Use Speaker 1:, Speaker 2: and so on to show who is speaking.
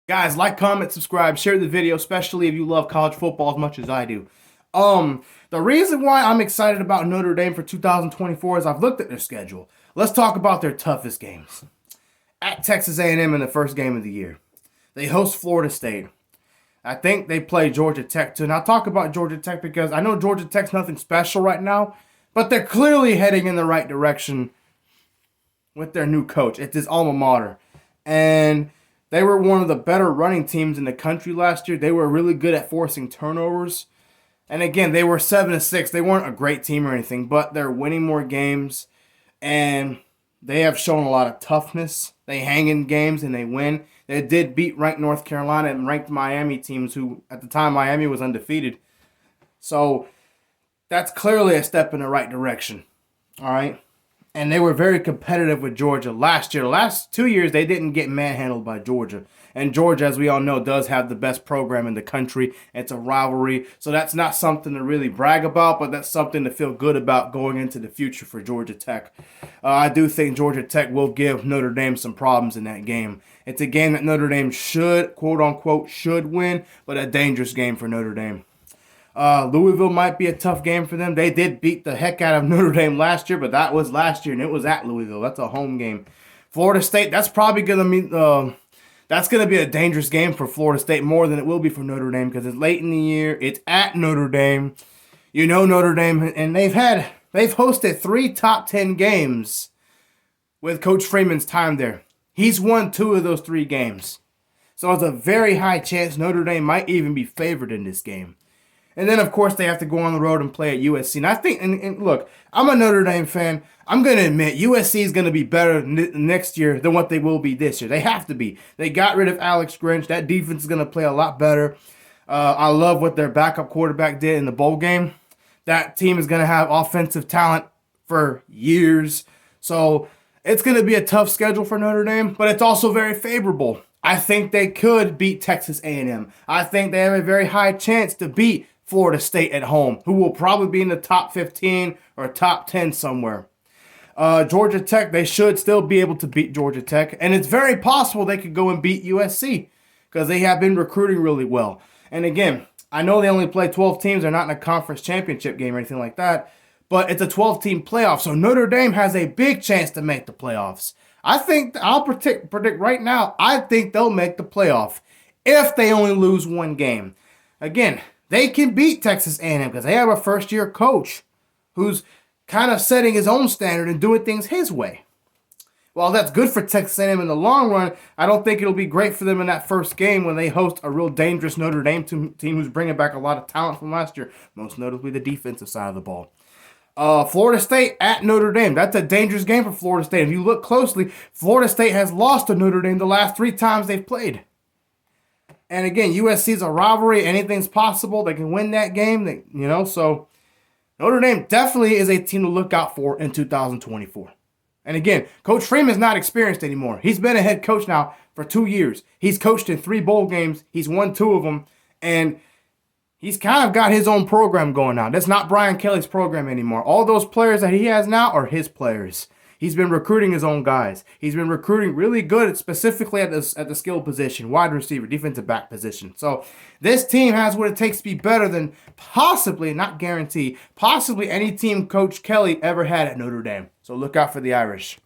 Speaker 1: Guys, like, comment, subscribe, share the video, especially if you love college football as much as I do. The reason why I'm excited about Notre Dame for 2024 is I've looked at their schedule. Let's talk about their toughest games. At Texas A&M in the first game of the year. They host Florida State. I think they play Georgia Tech too. And I'll talk about Georgia Tech because I know Georgia Tech's nothing special right now, but they're clearly heading in the right direction with their new coach. It's his alma mater. And they were one of the better running teams in the country last year. They were really good at forcing turnovers. And again, they were 7-6. They weren't a great team or anything, but they're winning more games. And they have shown a lot of toughness. They hang in games and they win. They did beat ranked North Carolina and ranked Miami teams who, at the time, Miami was undefeated. So that's clearly a step in the right direction. All right. And they were very competitive with Georgia last year. The last 2 years, they didn't get manhandled by Georgia. And Georgia, as we all know, does have the best program in the country. It's a rivalry. So that's not something to really brag about, but that's something to feel good about going into the future for Georgia Tech. I do think Georgia Tech will give Notre Dame some problems in that game. It's a game that Notre Dame should, quote-unquote, should win, but a dangerous game for Notre Dame. Louisville might be a tough game for them. They did beat the heck out of Notre Dame last year, but that was last year, and it was at Louisville. That's a home game. Florida State, that's probably going to mean that's going to be a dangerous game for Florida State more than it will be for Notre Dame because it's late in the year. It's at Notre Dame. You know Notre Dame, and they've hosted 3 top 10 games with Coach Freeman's time there. He's won 2 of those 3 games. So it's a very high chance Notre Dame might even be favored in this game. And then, of course, they have to go on the road and play at USC. And I think, and look, I'm a Notre Dame fan. I'm going to admit USC is going to be better next year than what they will be this year. They have to be. They got rid of Alex Grinch. That defense is going to play a lot better. I love what their backup quarterback did in the bowl game. That team is going to have offensive talent for years. So it's going to be a tough schedule for Notre Dame, but it's also very favorable. I think they could beat Texas A&M. I think they have a very high chance to beat Florida State at home, who will probably be in the top 15 or top 10 somewhere. Georgia Tech, they should still be able to beat Georgia Tech, and it's very possible they could go and beat USC because they have been recruiting really well. And again, I know they only play 12 teams. They're not in a conference championship game or anything like that, but it's a 12-team playoff, so Notre Dame has a big chance to make the playoffs. I think, I'll predict right now, I think they'll make the playoff if they only lose 1 game. Again, they can beat Texas A&M because they have a first-year coach who's kind of setting his own standard and doing things his way. While that's good for Texas A&M in the long run, I don't think it'll be great for them in that first game when they host a real dangerous Notre Dame team who's bringing back a lot of talent from last year, most notably the defensive side of the ball. Florida State at Notre Dame. That's a dangerous game for Florida State. If you look closely, Florida State has lost to Notre Dame the last 3 times they've played. And again, USC is a rivalry. Anything's possible. They can win that game. So Notre Dame definitely is a team to look out for in 2024. And again, Coach Freeman's not experienced anymore. He's been a head coach now for 2 years. He's coached in 3 bowl games. He's won 2 of them. And he's kind of got his own program going now. That's not Brian Kelly's program anymore. All those players that he has now are his players. He's been recruiting his own guys. He's been recruiting really good, specifically at the skill position, wide receiver, defensive back position. So this team has what it takes to be better than possibly, not guarantee, possibly any team Coach Kelly ever had at Notre Dame. So look out for the Irish.